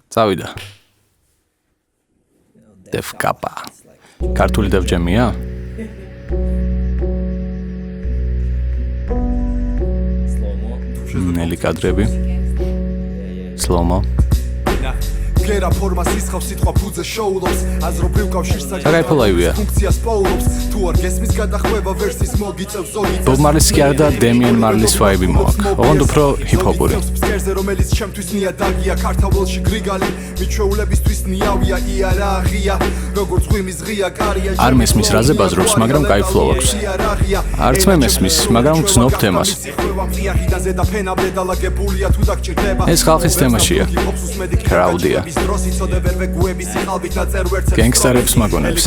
წავიდა. დევკაპა. ქართული დევჯემია? ნელი კადრები. სლომო. გერა ფორმას ისხავს სიტყვა ფუძე შოულობს აზრობრივ კავშირს საკაიფო ლაივია. ფუნქციას პოულობს თუ არ გესმის გადახვევა ვერსის მოგიწევს ზოგი ბობ მარლის კი არ და დემიენ მარლის ვაიბი მოაქვს. ოღონდ უფრო ჰიპ-ჰოპური. ფსკერზე რომელიც ჩემთვის ნიადაგია ქართավորში გრიგალი მიჩვეულებისთვის ნიავია იარაღია როგორც ღვიმის ღია კარია არ მესმის რაზე ბაზრობს, მაგრამ კაი ფლოუ აქვს. არც მე მესმის, მაგრამ გრძნობ თემას. ეს ხალხის თემაშია. კრაუდია. გენგსტერებს მაგონებს.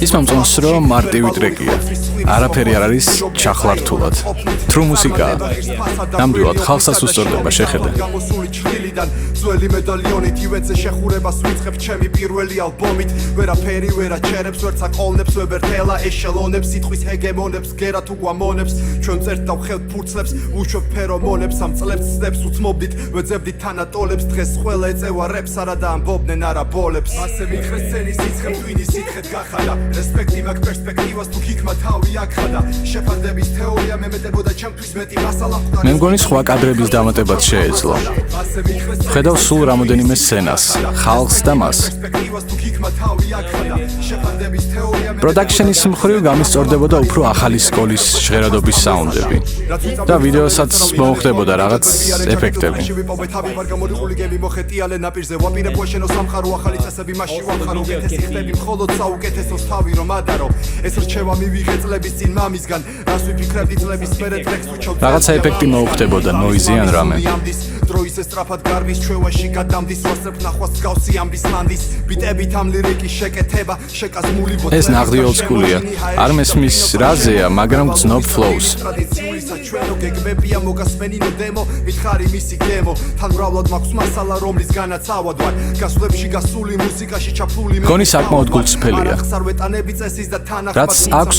ის მომწონს, რომ მარტივი ტრეკია. არაფერი არ არის ჩახლართულად. თრუ მუსიკაა. ნამდვილად ხალხსაც უსწორდება, შეხედე. ძველი მედალიონით ივეცე შეხურებას ვიწყებ ჩემი პირველი ალბომით ვერაფერი ვერ აჩერებს ვერც აკოლნებს ვებერთელა ეშელონებს სიტყვის ჰეგემონებს გერა თუ გვამონებს ჩვენ წერთ და ვხევთ ფურცლებს ვუშვებ ფერომონებს ამ წლებს ცდებს უცმობდით ვეძებდით თანატოლებს დღეს ყველა ეწევა რეპს არა და ამბობდნენ არა ბოლებს ასე მიხრეს სცენის იცხებ ტვინის სითხეთ გახადა რესპექტი მაქვს პერსპექტივას თუ გიქმა თავი აქხადა შეფარდების თეორია მემეტებოდა ჩემთვის მეტი მასალა მე მგონი სხვა კადრების დამატებაც შეეძლო. ხედავ სულ რამოდენიმე სცენას, ხალხს და მას. პროდაქშენის მხრივ გამისწორდებოდა უფრო ახალი სკოლის ჟღერადობის საუნდები და ვიდეოსაც მოუხდებოდა რაღაც ეფექტები. რაღაცა ეფექტი მოუხდებოდა, ნოიზი ან რამე. დროის ესტრაფად გარვის ჩვევაში გადამდის ვასწრებ ნახვას გავსი ამბის ლანდის ბიტებით ამ ლირიკის შეკეთება შეკაზმული ბოთლები ეს ნაღდი ოლდსკულია. არ მესმის რაზეა, მაგრამ გრძნობ ფლოუს. ტრადიციული საჩვენო გეგმებია მოგასმენინო დემო მითხარი მისი გემო თან მრავლად მაქვს მასალა რომლის განაც ავად ვარ გასვლებში გასული მუსიკაში ჩაფლული გონი საკმაოდ გულწრფელია. რაც აქვს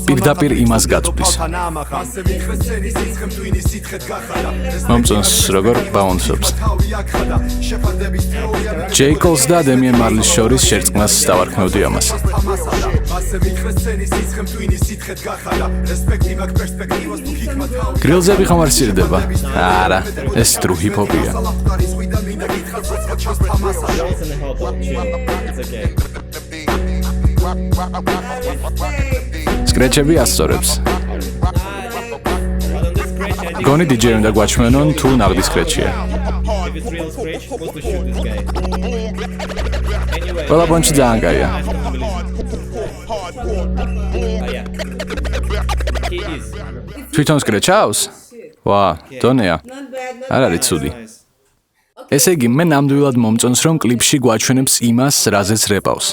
პირდაპირ იმას გაწვდის. მომწონს როგორ ბაუნსობს. ჯეიკოლს და დემიენ მარლის შორის შერწყმას დავარქმევდი ამას. გრილზები ხომ არ სირდება? არა, ეს true hip-hopია. სკრეჩები ასწორებს. გონი DJ უნდა გვაჩვენონ თუ ნაღდი სკრეჩია. ყველა პონჩი ძალიან კაია. თვითონ სკრეჩავს? ვა, დონეა. არ არის ცუდი. ესე იგი, მე ნამდვილად მომწონს, რომ კლიპში გვაჩვენებს იმას, რაზეც რეპავს.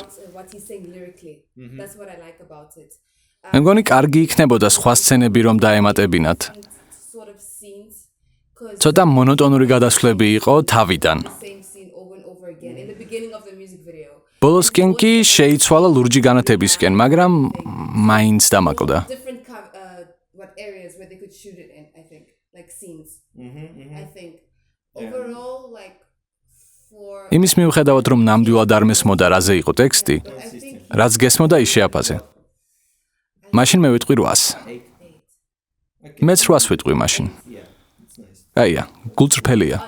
მე მგონი კარგი იქნებოდა სხვა სცენები რომ დაემატებინათ. ცოტა მონოტონური გადასვლები იყო თავიდან. ბოლოსკენ კი შეიცვალა ლურჯი განათებისკენ, მაგრამ მაინც დამაკლდა. იმის მიუხედავად, რომ ნამდვილად არ მესმოდა რაზე იყო ტექსტი, რაც გესმოდა ის შეაფაზე. მაშინ მე ვიტყვი 800. მეც 800 ვიტყვი მაშინ. აია, გულწრფელია.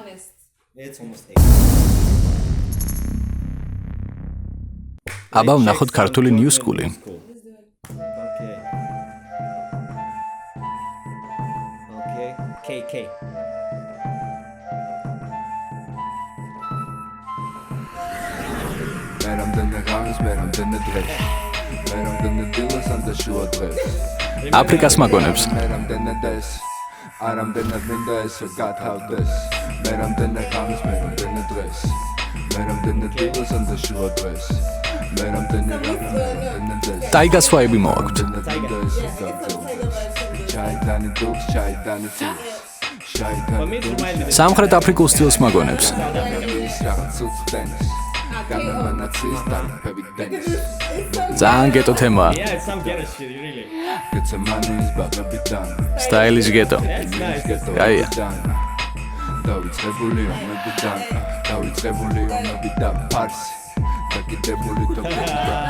აბა ვნახოთ ქართული new school-ი. KK. აფრიკას მაგონებს. Aramdena vinda es გათავდეს მე რამდენი ღამის მე რამდენი დღეს მე რამდენი დილოს ან დაშუა დღეს მე რამდენი დღეს ტაიგას ვაიბი მოაქვთ. სამხრეთ აფრიკულ სტილს მაგონებს. ძალიან გეტო თემაა. Yeah, it's some ghetto shit, really. სტაილის გეტო. კაია. დავიწყებული ომებიდან დავიწყებული ომებიდან ფარსი დაკიდებული თოფებიდან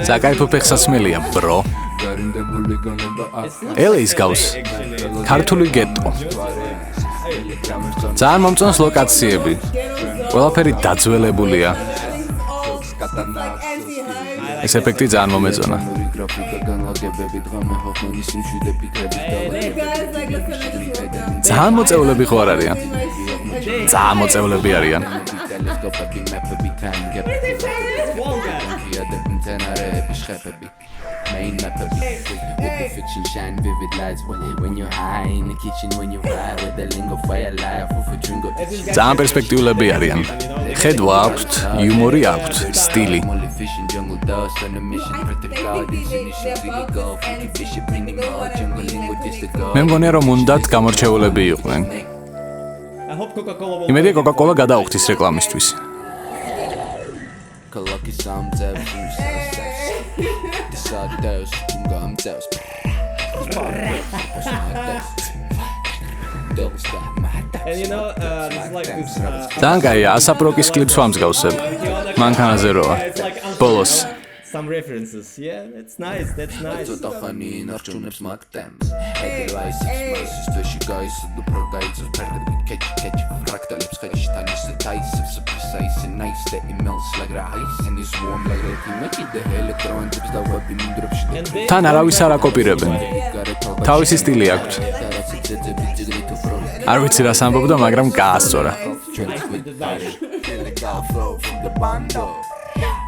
საკაიფო ფეხსაცმელია, bro. გარინდებული გონება LA-ის გავს ქართული გეტო. ძალიან მომწონს ლოკაციები. ყველაფერი დაძველებულია. ეს ეფექტი ძალიან მომეწონა. ძალიან მოწეულები ხო არ არიან? ძალიან მოწეულები არიან. Main method with the fiction shine vivid lights when you're high in the kitchen when you ride with the lingo fire life for dringo ძალიან პერსპექტიულები არიან. ხედვა აქვთ, იუმორი აქვთ, სტილი. fishing jungle dust on a mission protect gardens in the city go funky fish bringing more jungle lingo just to go მე მგონია რომ უნდათ გამორჩეულები იყვნენ. I hope Coca-Cola will. იმედია Coca-Cola გადაუხდის რეკლამისთვის. Lucky sounds out from the sunset. Desadeus, umgamzeus. And you know, it's like this. ძალიან კაია, ასაპროკის კლიპს ვამსგავსებ. მანქანაზე როა. It's like ბოლოს. some references. Yeah, that's nice. That's nice. Tot ახანი ნარჩუნებს მაგდემს. Edelweiss explosives თვეში გაისო პროგაიცოს ფერდები კეჩ ფრაქტალებს ხელში თან ისე თაისებს precise and nice that it melts like rice and it's warm like a make it the electrons და ვები მინდრებში თან არავის არ აკოპირებენ. თავისი სტილი აქვთ. არ ვიცი რას ამბობდა, მაგრამ გაასწორა.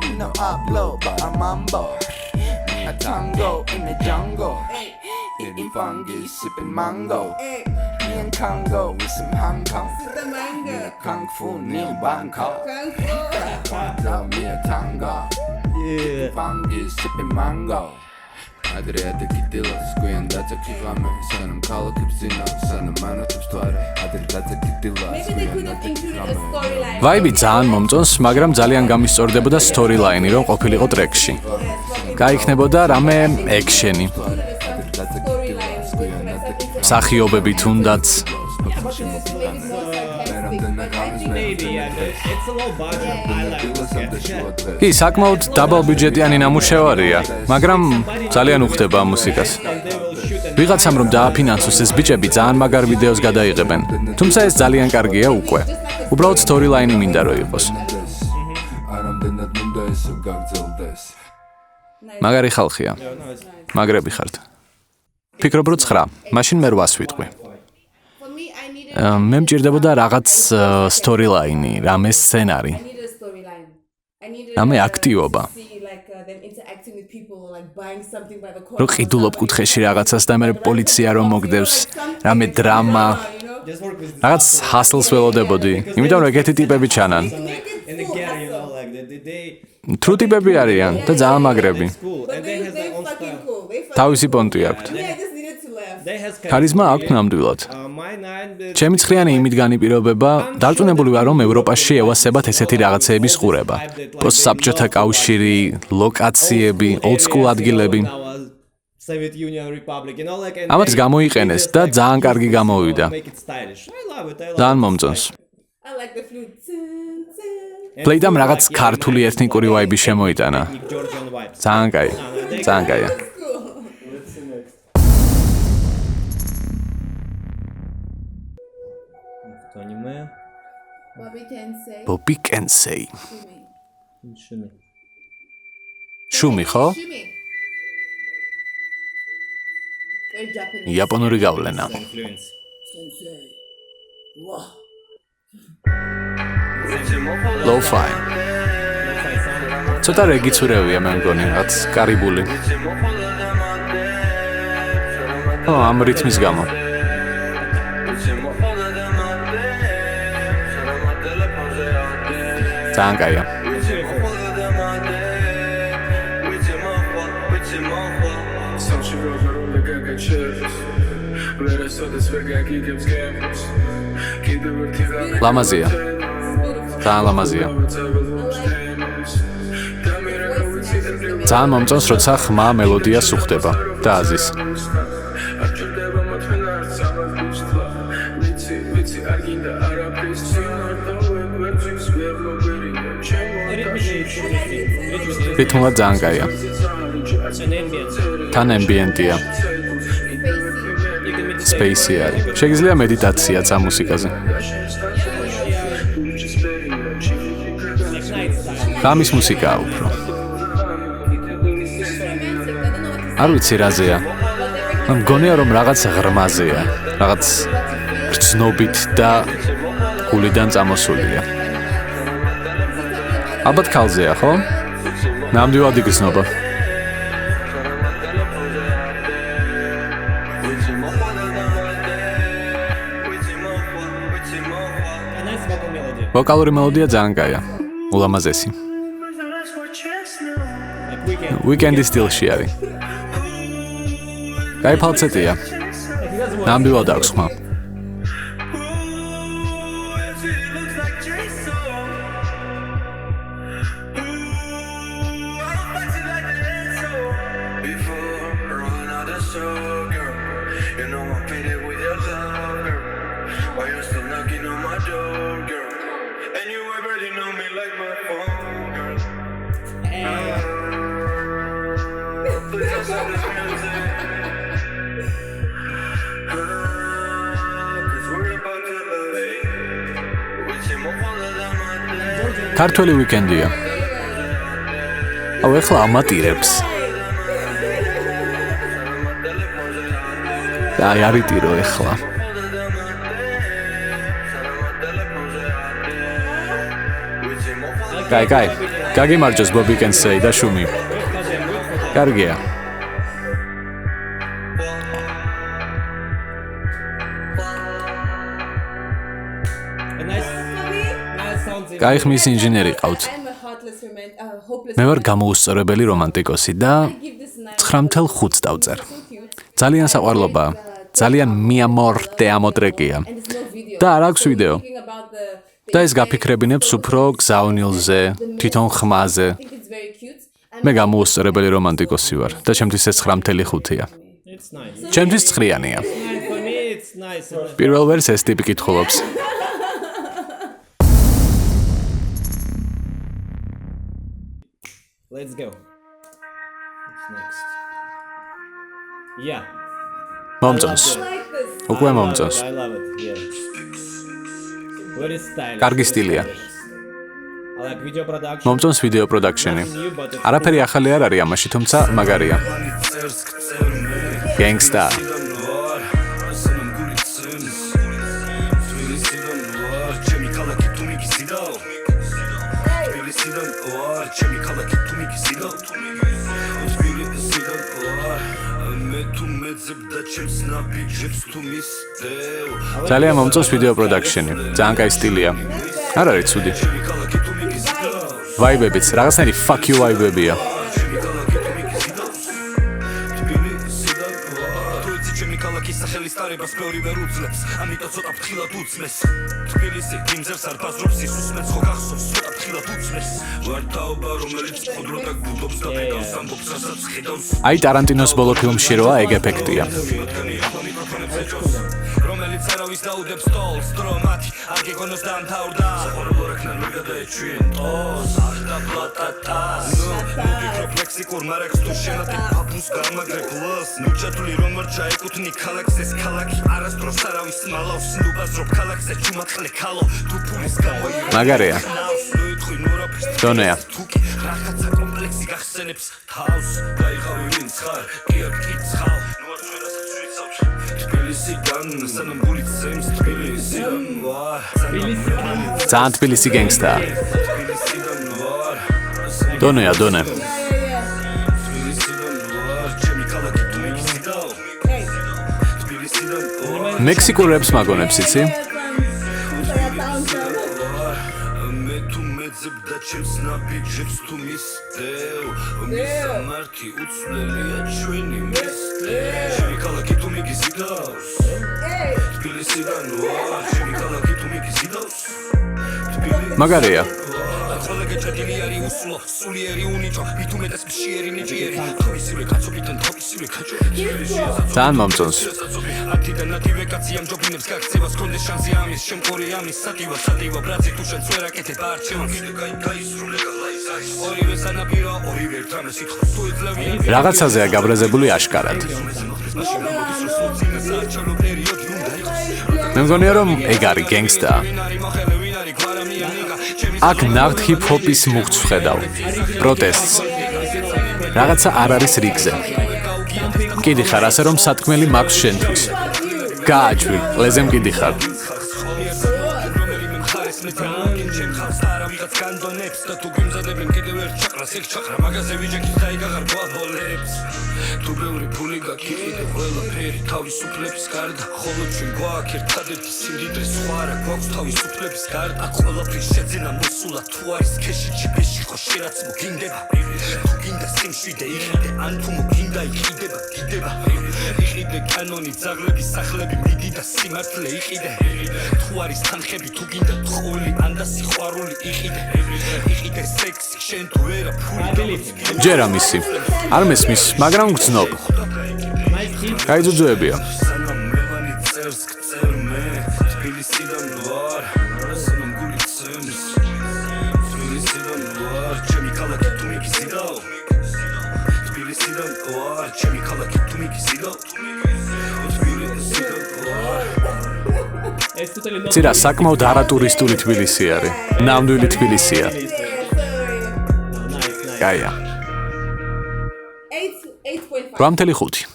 You know upload, but I'm mambo. A tango in the jungle. Eating fungi, sipping mango. Me and Congo with some Hong Kong. Me a Kung Fu, me in Bangkok. Me a tango. Yeah. Fungi, sipping mango. Adriatic dealers, going that's a kivame. Sanam kala kipsina, sanam manatubs tware. Adriatic dealers, Maybe they could have included a storyline. ვაიბი ძალიან მომწონს, მაგრამ ძალიან გამისწორდებოდა storyline-ი რომ ყოფილიყო ტრეკში. გაიქნებოდა რამე action-ი. მსახიობები თუნდაც. Maybe, yeah. It's a low budget. I like it. კი, საკმაოდ დაბალ ბიუჯეტიანი ნამუშევარია, მაგრამ ძალიან უხდება ამ მუსიკას. And they will shoot and ვიღაცამ რომ დააფინანსოს ეს ბიჭები ძალიან მაგარ ვიდეოს გადაიღებენ. თუმცა ეს ძალიან კარგია უკვე. უბრალოდ storyline-ი მინდა რომ იყოს. არამდენად მინდა ესე გაგრძელდეს მაგარი ხალხია. მაგრები ხართ. ფიქრობ რომ 9, მაშინ მე 8 ვიტყვი. For me, I needed, მე მჭირდებოდა რაღაც storyline-ი, რამე სცენარი, I needed a storyline. I needed რამე აქტივობა. to see like them interacting with people, like buying something by the corner. რომ ყიდულობ კუთხეში რაღაცას და მე პოლიცია რომ მოგდევს, რამე დრამა, just work with რაღაც hustle-ს ველოდებოდი. იმიტომ რომ ეგეთი ტიპები ჩანან. in the ghetto, you know, like they თრუ ტიპები არიან და ძალიან მაგრები. cool But and they has they their own fucking style. cool. They fucking თავისი პონტი აქვთ. Yeah, I just needed to laugh. They has ქარიზმა აქვთ ნამდვილად. my nine. ჩემი ცხრიანი იმით განიპირობება, დარწმუნებული ვარ რომ ევროპაში ევასებათ ესეთი რაღაცეების ყურება. პოსტსაბჭოთა კავშირი, ლოკაციები, old school ადგილები. Soviet Union Republic, you know, like and ამას they- გამოიყენეს და ძალიან კარგი გამოვიდა. Make it stylish. I love it. I love ძალიან it. მომწონს. I like the flute. Tsun, tsun. პლეიტამ რაღაც ქართული ეთნიკური ვაიბი შემოიტანა. Nick Georgian vibes. ძალიან კაი. ძალიან კაია. Anime. Bobby Tensei. ბობი კენსეი. Shumi. შუმი ხო? Shumi. Very Japanese. იაპონური გავლენა. Influence. Sensei. Whoa. Lo-fi. ცოტა რეგიცურევია მე მგონი, რაც კარიბული. ამ რითმის გამო. ძალიან კაია. ლამაზია. ძალიან ლამაზია. ძალიან მომწონს, როცა ხმა მელოდიას უხდება და აზის. რითმულად ძალიან კაია. თან ემბიენტია. Spacey არის. შეგიძლია მედიტაციაც ამ მუსიკაზე. გამის მუსიკაა უფრო. არ ვიცი რაზეა. მგონია რომ რაღაც ღრმაზეა, რაღაც გრძნობით და გულიდან წამოსულია. ალბათ ქალზეა, ხო? ნამდვილად იგრძნობა. ვოკალური მელოდია ძალიან კაია. ულამაზესი. Weekend-ის სტილში არის. კაი ფალცეტია. ნამდვილად აქვს ხმა. ქართველი ვიკენდია. აუ ეხლა ამატირებს. აი არიტირო ეხლა. კაი. გაგიმარჯოს ბობი კენსეი და შუმი. კარგია. კაი ხმის ინჟინერი ყავთ. მე ვარ გამოუსწორებელი რომანტიკოსი და 9.5 დავწერ. ძალიან საყვარლობაა. ძალიან მიამორ te amo ტრეკია. და არ აქვს ვიდეო. და ეს გაფიქრებინებს უფრო გზავნილზე, თვითონ ხმაზე. მე გამოუსწორებელი რომანტიკოსი ვარ და ჩემთვის ეს 9.5-ია. ჩემთვის 9-იანია. პირველ ვერს ეს ტიპი კითხულობს. Let's go. What's next? Yeah. მომწონს. უკვე მომწონს. I love it. Yeah. Very stylish. კარგი სტილია. I like video production. მომწონს ვიდეო პროდაქშენი. არაფერი ახალი არ არის ამაში, თუმცა მაგარია. Gangsta. ძალიან მომწონს ვიდეო პროდაქშენი. ძალიან კაი სტილია. არ არის ცუდი. ვაიბებიც, რაღაცნაირი fuck you ვაიბებია. აი ტარანტინოს ბოლო ფილმში როა ეგ ეფექტია. მაგარია. დონეა. ძალიან თბილისი გენგსტაა. დონეა, დონე. მექსიკურ რეპს მაგონებს, იცი? მაგარია. ძალიან მომწონს. რაღაცაზეა გაბრაზებული აშკარად. მე მგონია რომ ეგ არის გენგსტა. აქ ნახთ ჰიპ-ჰოპის მუხტს ვხედავ. პროტესტს. რაღაცა არ არის რიგზე. მკიდიხარ ასე რომ სათქმელი მაქვს შენთვის. გააჩვი, ყლეზე მკიდიხარ. თუ ბევრი ფული გაკიდე ყველაფერი თავისუფლების გარდა ხოლო ჩვენ გვაქვს ერთადერთი სიმდიდრე სხვა რა გვაქვს თავისუფლების გარდა აქ ყველაფერი შეძენა მოსულა თუ არის ქეში ჯიბეში ხო შენაც მოგინდება თუ გინდა სიმშვიდე იყიდე ან თუ მოგინდა იყიდება გიდება იყიდე კანონი ძაღლები სახლები მიდი და სიმართლე იყიდე თუ არის თანხები თუ გინდა ტყუილი ან და სიყვარული იყიდე იყიდე სექსი შენ თუ ვერა ფული ჯერ ამისი. არ მესმის, მაგრამ გძნობ. გაიძუძუებია. ცირა საკმაოდ არატურისტული თბილისი არის. ნამდვილი თბილისია. გაია. 8.5.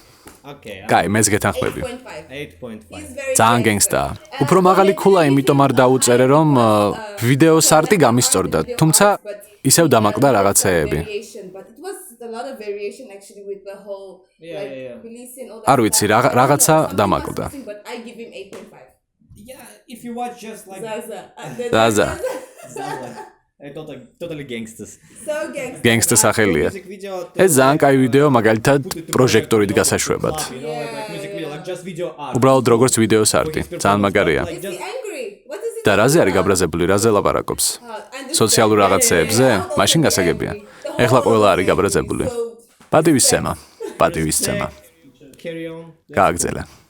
Okay. კაი, მეც გეთანხმები. 8.5. ძალიან გენგსტაა. უფრო მაღალი ქულა იმიტომ არ დაუწერე, რომ ვიდეოს არტი გამისწორდა, თუმცა ისევ დამაკლდა რაღაცეები. არ ვიცი, რაღაცა დამაკლდა. Yeah, if you watch just like Zaza. totally gangsters. So gangster. გენგსტა სახელია. Music video. ეს ძალიან კაი ვიდეო, მაგალითად პროჟექტორით გასაშვებად. Like music video, like just video art. უბრალოდ როგორც ვიდეოს არტი, ძალიან მაგარია. Is he angry? What is it? და რაზე არის გაბრაზებული, რაზე ლაპარაკობს? სოციალურ რაღაცეებზე? მაშინ გასაგებია. ეხლა ყველა არის გაბრაზებული. პატივისცემა. Carry on. გააგზელე.